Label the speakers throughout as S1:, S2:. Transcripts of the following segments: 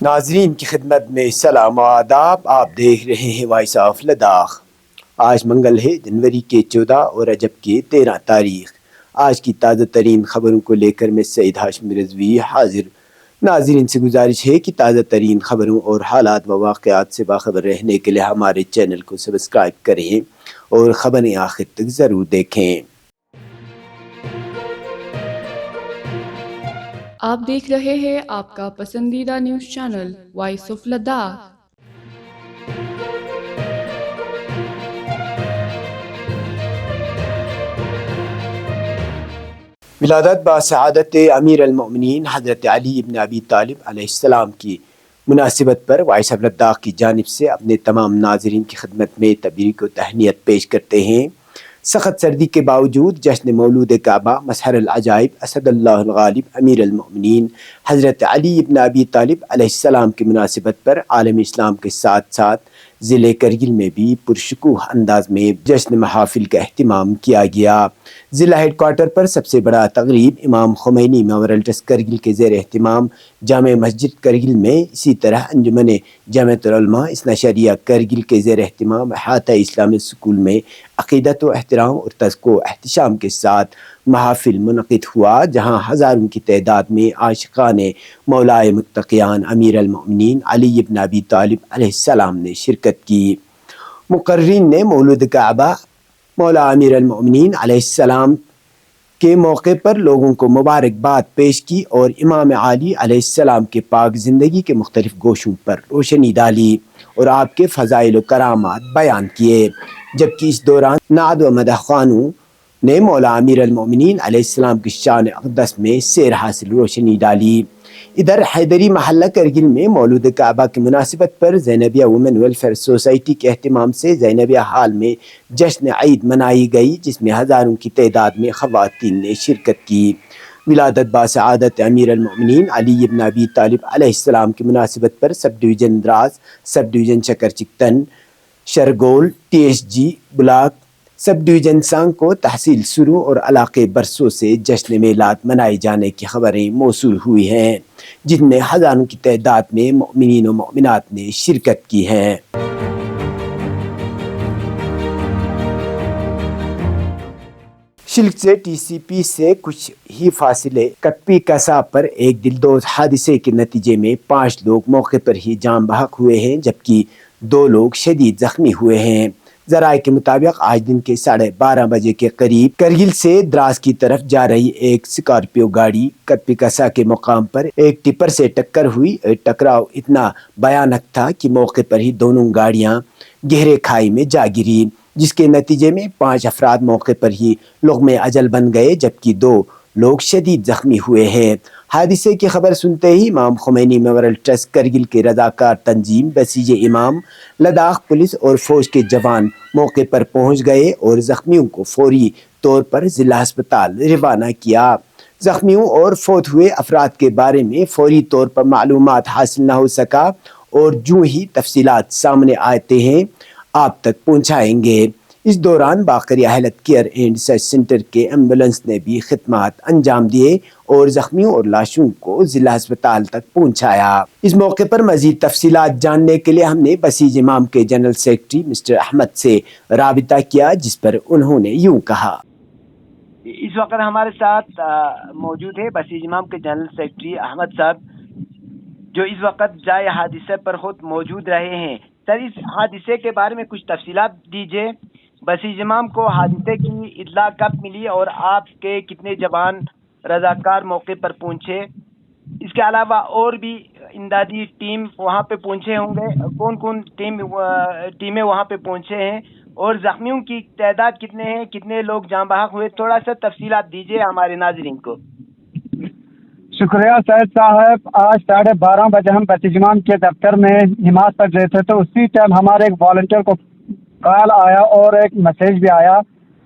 S1: ناظرین کی خدمت میں سلام و آداب. آپ دیکھ رہے ہیں وائس آف لداخ. آج منگل ہے، جنوری کے 14 اور رجب کے 13 تاریخ. آج کی تازہ ترین خبروں کو لے کر میں سعید ہاشم رضوی حاضر. ناظرین سے گزارش ہے کہ تازہ ترین خبروں اور حالات و واقعات سے باخبر رہنے کے لیے ہمارے چینل کو سبسکرائب کریں اور خبریں آخر تک ضرور دیکھیں.
S2: آپ دیکھ رہے ہیں آپ کا پسندیدہ news channel voice of Ladakh.
S1: ولادت بسعادت امیر المؤمنین حضرت علی ابن ابی طالب علیہ السلام کی مناسبت پر وائس آف لداخ کی جانب سے اپنے تمام ناظرین کی خدمت میں تبریک و تہنیت پیش کرتے ہیں. سخت سردی کے باوجود جشن مولود کعبہ مظہر العجائب اسد اللہ الغالب امیر المؤمنین حضرت علی ابن ابی طالب علیہ السلام کی مناسبت پر عالم اسلام کے ساتھ ساتھ ضلع کرگل میں بھی پرشکوہ انداز میں جشن محافل کا اہتمام کیا گیا. ضلع ہیڈ کوارٹر پر سب سے بڑا تقریب امام خمینی میموریل ٹرسٹ کرگل کے زیر اہتمام جامع مسجد کرگل میں، اسی طرح انجمن جامعۃ العلماء اثنا عشریہ کرگل کے زیر اہتمام احاطہ اسلامی اسکول میں عقیدت و احترام اور تزکو و احتشام کے ساتھ محافل منعقد ہوا، جہاں ہزاروں کی تعداد میں عاشقان مولائے متقیان امیر المؤمنین علی ابن ابی طالب علیہ السلام نے شرکت کی. مقررین نے مولود کعبہ مولا امیر المؤمنین علیہ السلام کے موقع پر لوگوں کو مبارکباد پیش کی اور امام عالی علیہ السلام کے پاک زندگی کے مختلف گوشوں پر روشنی ڈالی اور آپ کے فضائل و کرامات بیان کیے، جبکہ اس دوران نعت و مدح خوانوں نے مولا امیر المؤمنین علیہ السلام کی شان اقدس میں سیر حاصل روشنی ڈالی. ادھر حیدری محلہ کرگل میں مولود کعبہ کی مناسبت پر زینبیہ وومن ویلفیئر سوسائٹی کے اہتمام سے زینبیہ ہال میں جشن عید منائی گئی، جس میں ہزاروں کی تعداد میں خواتین نے شرکت کی. ولادت بسعادت امیر المؤمنین علی ابن ابی طالب علیہ السلام کی مناسبت پر سب ڈویژن دراس، سب ڈویژن چکر Chiktan, Shargol, T S G block, sub division Sankoo, تحصیل سرو اور علاقے برسوں سے جشن میلاد منائے جانے کی خبریں موصول ہوئی ہیں، جن میں ہزاروں کی تعداد میں مؤمنین و مؤمنات نے شرکت کی ہے. شلک سے ٹی سی پی سے کچھ ہی فاصلے کتپی کسا پر ایک دلدوز حادثے کے نتیجے میں 5 لوگ موقع پر ہی جاں بحق ہوئے ہیں، جبکہ 2 لوگ شدید زخمی ہوئے ہیں. ذرائع کے مطابق آج دن کے 12:30 بجے کے قریب کرگل سے دراس کی طرف جا رہی ایک سکارپیو گاڑی کتپی کسا کے مقام پر ایک ٹپر سے ٹکر ہوئی. ٹکراؤ اتنا بھیانک تھا کہ موقع پر ہی دونوں گاڑیاں گہرے کھائی میں جا گری، جس کے نتیجے میں 5 افراد موقع پر ہی لقمے اجل بن گئے، جبکہ 2 لوگ شدید زخمی ہوئے ہیں. حادثے کی خبر سنتے ہی امام خمینی میموریل ٹرسٹ کرگل کے رضاکار تنظیم بسیج امام، لداخ پولیس اور فوج کے جوان موقع پر پہنچ گئے اور زخمیوں کو فوری طور پر ضلع ہسپتال روانہ کیا. زخمیوں اور فوت ہوئے افراد کے بارے میں فوری طور پر معلومات حاصل نہ ہو سکا اور جو ہی تفصیلات سامنے آتے ہیں آپ تک پہنچائیں گے. اس دوران باقری حالت کیئر اینڈ ریسرچ سینٹر کے ایمبولینس نے بھی خدمات انجام دیے اور زخمیوں اور لاشوں کو ضلع ہسپتال تک پہنچایا. اس موقع پر مزید تفصیلات جاننے کے لیے ہم نے بسیج امام کے جنرل سیکرٹری مسٹر احمد سے رابطہ کیا، جس پر انہوں نے یوں کہا.
S3: اس وقت ہمارے ساتھ موجود ہے بسیج امام کے جنرل سیکرٹری احمد صاحب، جو اس وقت جائے حادثے پر خود موجود رہے ہیں. سر، اس حادثے کے بارے میں کچھ تفصیلات دیجیے. بسیج امام کو حادثے کی اطلاع کب ملی اور آپ کے کتنے جوان رضاکار موقع پر پہنچے؟ اس کے علاوہ اور بھی امدادی ٹیم وہاں پہ پہنچے ہوں گے، کون کون ٹیمیں وہاں پہ پہنچے ہیں اور زخمیوں کی تعداد کتنے ہیں، کتنے لوگ جاں بحق ہوئے؟ تھوڑا سا تفصیلات دیجیے ہمارے ناظرین کو.
S4: شکریہ سید صاحب. آج 12:30 بجے ہم بسیج امام کے دفتر میں نماز پڑھ رہے تھے، تو اسی ٹائم ہمارے ایک والنٹیئر کو کال آیا اور ایک میسیج بھی آیا،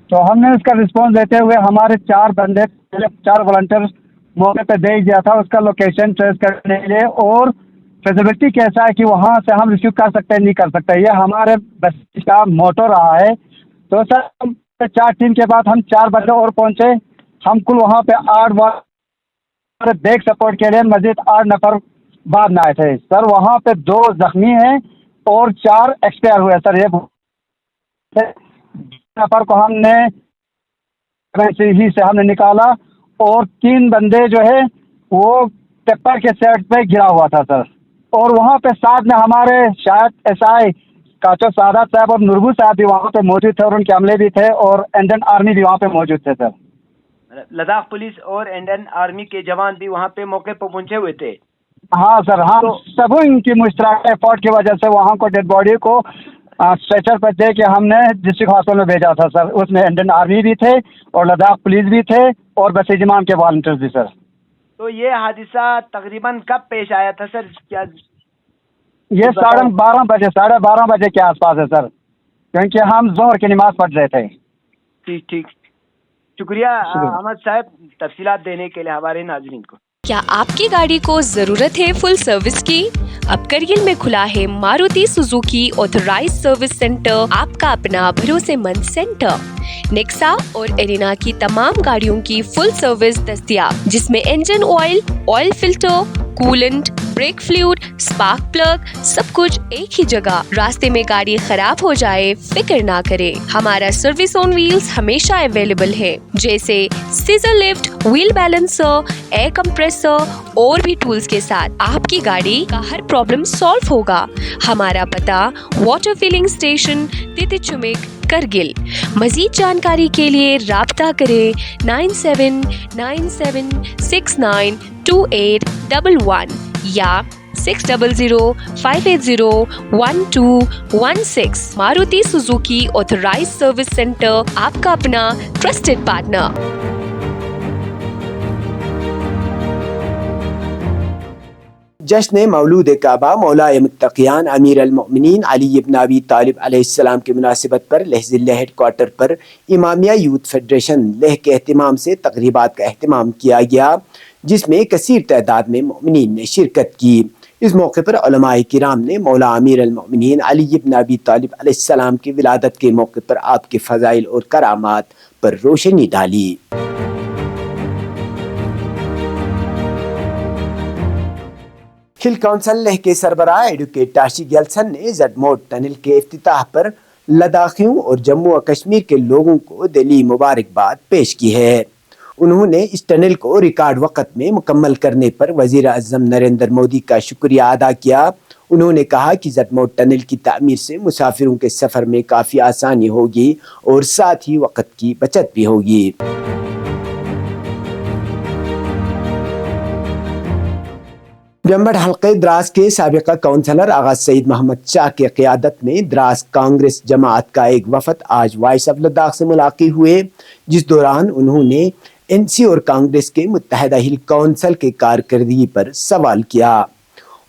S4: تو ہم نے اس کا رسپانس دیتے ہوئے ہمارے 4 والنٹیئر موقع پہ دے دیا تھا اس کا لوکیشن ٹریس کرنے کے لیے اور فیزیبلٹی کیسا ہے کہ وہاں سے ہم ریسیو کر سکتے ہیں نہیں کر سکتے، یہ ہمارے بسیج کا موٹو رہا ہے. تو سر 4 ٹیم کے بعد ہم 4 بجے اور پہنچے. ہم کل وہاں پہ 8 بیک سپورٹ کے لیے مزید 8 نفر بعد میں آئے تھے سر. وہاں پہ 2 زخمی ہیں اور 4 ایکسپائر ہوئے سر. یہ نفر کو ہم نے ہی سے ہم نے نکالا اور 3 بندے جو ہے وہ ٹپر کے سائڈ پہ گرا ہوا تھا سر. اور وہاں پہ ساتھ میں ہمارے شاید ایس آئی کاچو سعادت صاحب اور نوربو صاحب بھی وہاں پہ موجود تھے اور ان کے عملے بھی تھے اور انڈین آرمی بھی وہاں پہ موجود تھے سر.
S3: لداخ پولیس اور انڈین آرمی کے جوان بھی وہاں پہ موقع پہ پہنچے ہوئے تھے.
S4: ہاں سر. ہم سب ان کی مشترکہ ایفورٹ کی وجہ سے وہاں کو ڈیڈ باڈی کو اسٹریچر پر دے کے ہم نے ڈسٹرکٹ ہاسپٹل میں بھیجا تھا سر. اس میں انڈین آرمی بھی تھے اور لداخ پولیس بھی تھے اور بسیج امام کے والنٹیئرز بھی سر.
S3: تو یہ حادثہ تقریباً کب پیش آیا تھا سر؟ کیا
S4: یہ 12:30 بجے کے آس پاس ہے سر, کیونکہ ہم ظہر کی نماز پڑھ رہے تھے.
S3: ٹھیک. شکریہ احمد صاحب تفصیلات دینے کے لیے ہمارے ناظرین کو.
S5: کیا آپ کی گاڑی کو ضرورت ہے فل سروس کی؟ اب کرگل میں کھلا ہے Maruti Suzuki authorised service centre, آپ کا اپنا بھروسے مند سینٹر. نیکسا اور ایرینا کی تمام گاڑیوں کی فل سروس دستیاب, جس میں engine oil filter, coolant, brake fluid, spark plug, سب کچھ ایک ہی جگہ. راستے میں گاڑی خراب ہو جائے فکر نہ کرے, ہمارا سروس آن ویلز ہمیشہ اویلیبل ہے, جیسے scissor lift, wheel balancer, air compressor اور بھی ٹولز کے ساتھ آپ کی گاڑی کا ہر پرابلم سالو ہوگا. ہمارا پتہ واٹر فلنگ اسٹیشن تیتے چمک, کرگل. مزید جانکاری کے لیے رابطہ کریں 9797692811 یا 6005801216. Maruti Suzuki authorised service centre, آپ کا اپنا ٹرسٹڈ پارٹنر.
S1: جشن مولود کعبہ مولا متقیان امیر المؤمنین علی بن ابی طالب علیہ السلام کی مناسبت پر لہ ضلع ہیڈ کوارٹر پر امامیہ یوتھ فیڈریشن لہ کے اہتمام سے تقریبات کا اہتمام کیا گیا, جس میں کثیر تعداد میں مؤمنین نے شرکت کی. اس موقع پر علماء کرام نے مولا امیر المؤمنین علی بن ابی طالب علیہ السلام کی ولادت کے موقع پر آپ کے فضائل اور کرامات پر روشنی ڈالی. ہل کونسل لہ کے سربراہ ایڈوکیٹ ٹاشی گیلسن نے زڈ موڈ ٹنل کے افتتاح پر لداخیوں اور جموں و کشمیر کے لوگوں کو دلی مبارکباد پیش کی ہے. انہوں نے اس ٹنل کو ریکارڈ وقت میں مکمل کرنے پر وزیر اعظم نریندر مودی کا شکریہ ادا کیا. انہوں نے کہا کہ زڈ موڈ ٹنل کی تعمیر سے مسافروں کے سفر میں کافی آسانی ہوگی اور ساتھ ہی وقت کی بچت بھی ہوگی. جمبڑ حلقے دراس کے سابقہ کونسلر آغا سعید محمد شاہ کی قیادت میں دراس کانگریس جماعت کا ایک وفد آج وائس آف لداخ سے ملاقات ہوئے, جس دوران انہوں نے این سی اور کانگریس کے متحدہ ہل کونسل کے کارکردگی پر سوال کیا.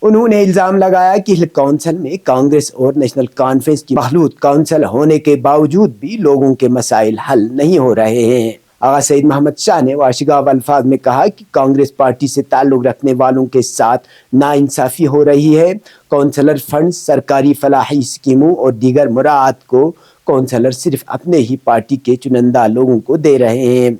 S1: انہوں نے الزام لگایا کہ ہل کونسل میں کانگریس اور نیشنل کانفرنس کی مخلوط کونسل ہونے کے باوجود بھی لوگوں کے مسائل حل نہیں ہو رہے ہیں. آغا سعید محمد شاہ نے واشگاو الفاظ میں کہا کہ کانگریس پارٹی سے تعلق رکھنے والوں کے ساتھ ناانصافی ہو رہی ہے. کونسلر فنڈز، سرکاری فلاحی اسکیموں اور دیگر مراعات کو کونسلر صرف اپنے ہی پارٹی کے چنندہ لوگوں کو دے رہے ہیں.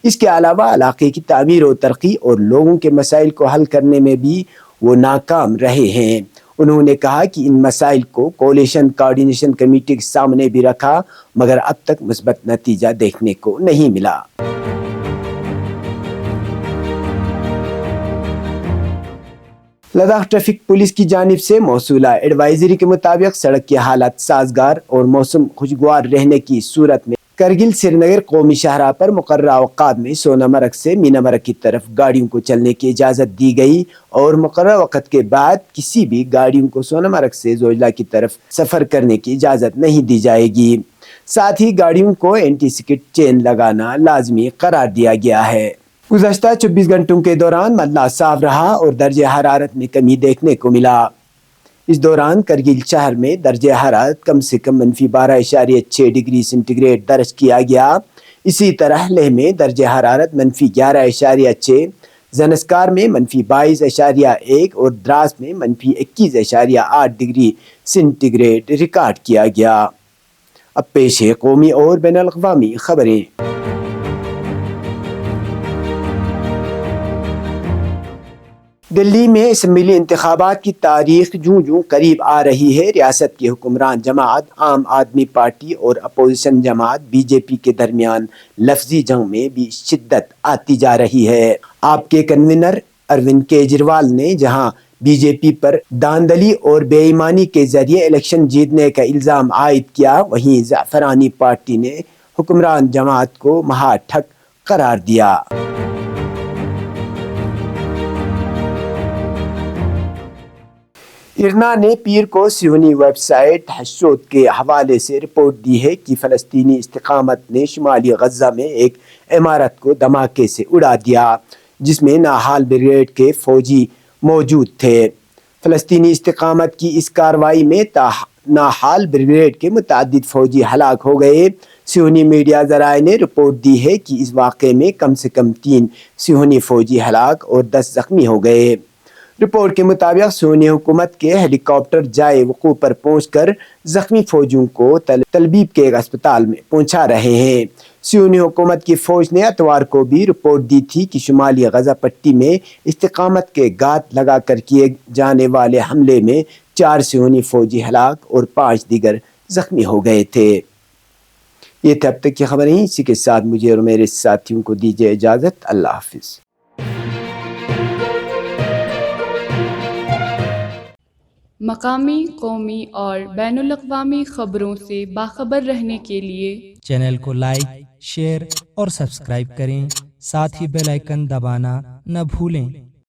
S1: اس کے علاوہ علاقے کی تعمیر و ترقی اور لوگوں کے مسائل کو حل کرنے میں بھی وہ ناکام رہے ہیں. انہوں نے کہا کہ ان مسائل کو کولیشن کوارڈینیشن کمیٹی کے سامنے بھی رکھا مگر اب تک مثبت نتیجہ دیکھنے کو نہیں ملا. لداخ ٹریفک پولیس کی جانب سے موصولہ ایڈوائزری کے مطابق سڑک کی حالت سازگار اور موسم خوشگوار رہنے کی صورت میں کرگل سری نگر قومی شاہراہ پر مقررہ اوقات میں سونامرگ سے مینامرگ کی طرف گاڑیوں کو چلنے کی اجازت دی گئی اور مقررہ وقت کے بعد کسی بھی گاڑیوں کو سونامرگ سے زوجلا کی طرف سفر کرنے کی اجازت نہیں دی جائے گی. ساتھ ہی گاڑیوں کو اینٹی سکٹ چین لگانا لازمی قرار دیا گیا ہے. گزشتہ 24 گھنٹوں کے دوران مدلہ صاف رہا اور درجہ حرارت میں کمی دیکھنے کو ملا. اس دوران کرگل شہر میں درجہ حرارت کم سے کم -12.6 ڈگری سینٹی گریڈ درج کیا گیا. اسی طرح لیہ میں درجہ حرارت -11.6، زنسکار میں -22.1 اور دراس میں -21.8 ڈگری سینٹی گریڈ ریکارڈ کیا گیا. اب پیش ہے قومی اور بین الاقوامی خبریں. دلی میں اسمبلی انتخابات کی تاریخ جوں جوں قریب آ رہی ہے، ریاست کی حکمران جماعت عام آدمی پارٹی اور اپوزیشن جماعت بی جے پی کے درمیان لفظی جنگ میں بھی شدت آتی جا رہی ہے۔ آپ کے کنوینر اروند کیجریوال نے جہاں بی جے پی پر داندلی اور بے ایمانی کے ذریعے الیکشن جیتنے کا الزام عائد کیا، وہیں زعفرانی پارٹی نے حکمران جماعت کو مہا ٹھگ قرار دیا۔ ارنا نے پیر کو صہیونی ویب سائٹ حشود کے حوالے سے رپورٹ دی ہے کہ فلسطینی استقامت نے شمالی غزہ میں ایک عمارت کو دھماکے سے اڑا دیا جس میں ناحال بریگیڈ کے فوجی موجود تھے۔ فلسطینی استقامت کی اس کارروائی میں ناحال بریگیڈ کے متعدد فوجی ہلاک ہو گئے۔ صہیونی میڈیا ذرائع نے رپورٹ دی ہے کہ اس واقعے میں کم سے کم 3 صہیونی فوجی ہلاک اور 10 زخمی ہو گئے۔ رپورٹ کے مطابق صہیونی حکومت کے ہیلی کاپٹر جائے وقوع پر پہنچ کر زخمی فوجیوں کو تلبیب کے ایک اسپتال میں پہنچا رہے ہیں۔ صہیونی حکومت کی فوج نے اتوار کو بھی رپورٹ دی تھی کہ شمالی غزہ پٹی میں استقامت کے گھات لگا کر کیے جانے والے حملے میں 4 صہیونی فوجی ہلاک اور 5 دیگر زخمی ہو گئے تھے۔ یہ تھے اب تک کی خبریں، اسی کے ساتھ مجھے اور میرے ساتھیوں کو دیجیے اجازت۔ اللہ حافظ۔
S2: مقامی، قومی اور بین الاقوامی خبروں سے باخبر رہنے کے لیے
S6: چینل کو لائک، شیئر اور سبسکرائب کریں، ساتھ ہی بیل آئیکن دبانا نہ بھولیں۔